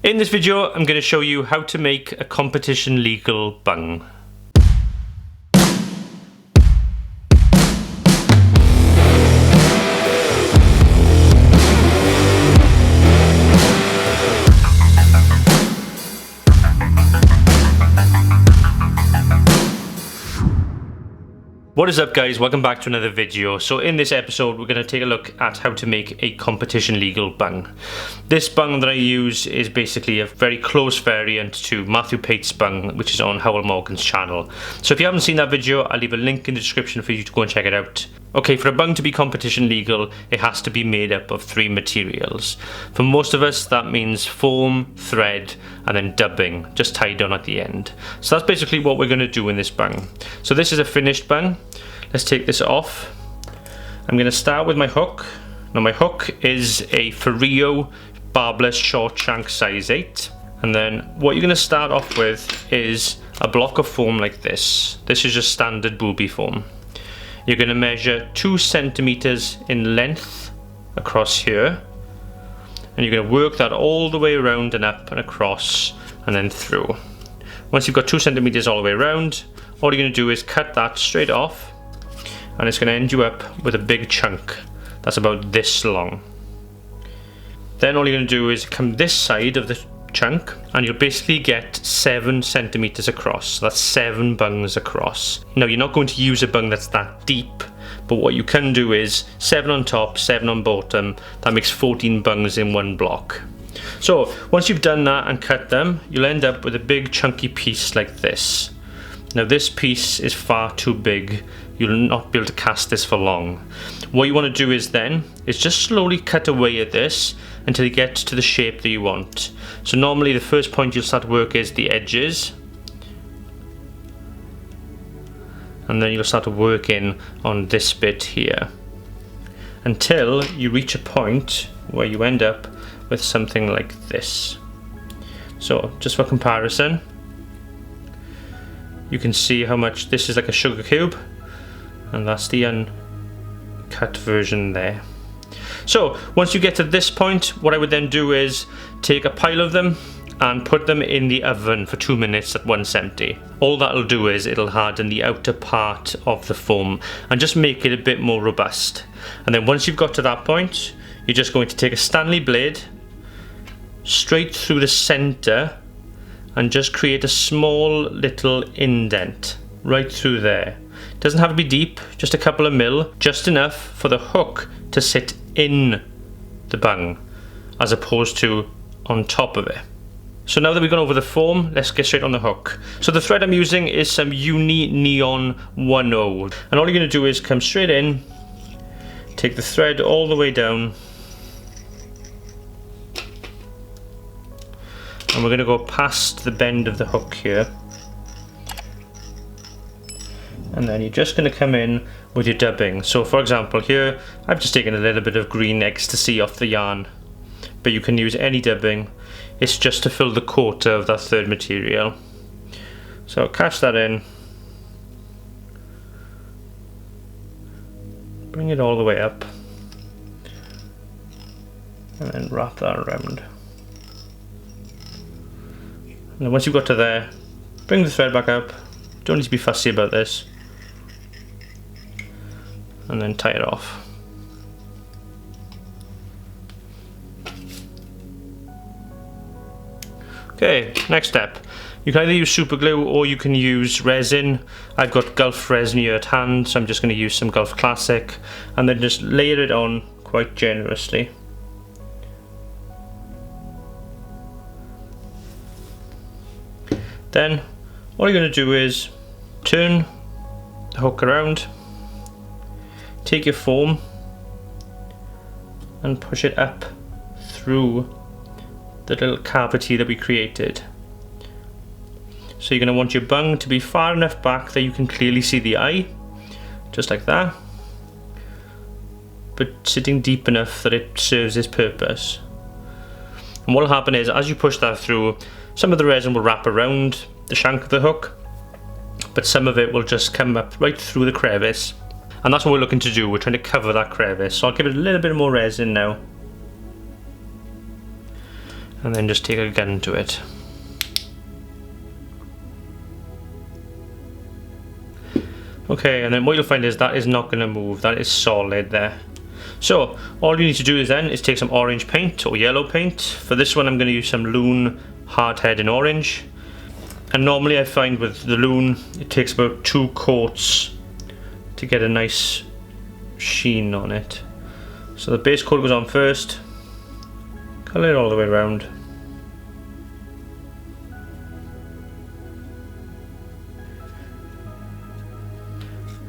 In this video, I'm going to show you how to make a competition legal bung. What is up guys, welcome back to another video. So in this episode we're going to take a look at how to make a competition legal bung. This bung that I use is basically a very close variant to Matthew Pate's bung, which is on Howell Morgan's channel. So if you haven't seen that video, I'll leave a link in the description for you to go and check it out. Okay, for a bung to be competition legal, it has to be made up of 3 materials. For most of us that means foam, thread and then dubbing, just tied on at the end. So that's basically what we're going to do in this bung. So this is a finished bung. Let's take this off. I'm going to start with my hook. Now my hook is a Ferrio barbless short shank size 8. And then what you're going to start off with is a block of foam like this. This is just standard booby foam. You're going to measure 2 centimeters in length across here. And you're going to work that all the way around and up and across and then through. Once you've got 2 centimeters all the way around, all you're going to do is cut that straight off. And it's going to end you up with a big chunk that's about this long. Then all you're going to do is come this side of the chunk and you'll basically get 7 centimeters across. So that's 7 bungs across. Now you're not going to use a bung that's that deep, but what you can do is 7 on top, 7 on bottom. That makes 14 bungs in one block. So once you've done that and cut them, you'll end up with a big chunky piece like this. Now this piece is far too big. You'll not be able to cast this for long. What you want to do is just slowly cut away at this until you get to the shape that you want. So normally the first point you'll start to work is the edges. And then you'll start to work in on this bit here. Until you reach a point where you end up with something like this. So just for comparison, you can see how much this is like a sugar cube. And that's the uncut version there. So once you get to this point, what I would then do is take a pile of them and put them in the oven for 2 minutes at 170. All that'll do is it'll harden the outer part of the foam and just make it a bit more robust. And then once you've got to that point, you're just going to take a Stanley blade straight through the center and just create a small little indent right through there. It doesn't have to be deep, just a couple of mil, just enough for the hook to sit in the bung as opposed to on top of it. So now that we've gone over the foam, let's get straight on the hook. So the thread I'm using is some Uni Neon 10, and all you're going to do is come straight in, take the thread all the way down, and we're going to go past the bend of the hook here. And then you're just going to come in with your dubbing. So for example here, I've just taken a little bit of green ecstasy off the yarn, but you can use any dubbing. It's just to fill the quarter of that third material. So catch that in, bring it all the way up, and then wrap that around. And then once you've got to there, bring the thread back up. Don't need to be fussy about this. And then tie it off. Okay, next step. You can either use super glue or you can use resin. I've got Gulf resin here at hand, so I'm just going to use some Gulf Classic and then just layer it on quite generously. Then what you're going to do is turn the hook around, take your foam and push it up through the little cavity that we created. So you're going to want your bung to be far enough back that you can clearly see the eye, just like that, but sitting deep enough that it serves its purpose. And what will happen is as you push that through, some of the resin will wrap around the shank of the hook, but some of it will just come up right through the crevice. And that's what we're looking to do. We're trying to cover that crevice. So I'll give it a little bit more resin now. and then just take a gun to it. Okay, and then what you'll find is that is not going to move, that is solid there. So all you need to do is take some orange paint or yellow paint. For this one I'm going to use some Loon Hardhead in orange, and normally I find with the Loon it takes about 2 coats to get a nice sheen on it. So the base coat goes on first, colour it all the way around.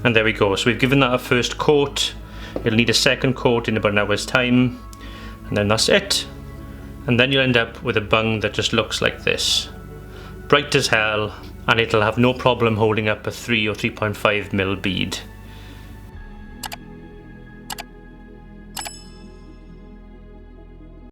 And there we go, so we've given that a first coat. It'll need a second coat in about an hour's time, and then that's it. And then you'll end up with a bung that just looks like this. Bright as hell, and it'll have no problem holding up a 3 or 3.5mm bead.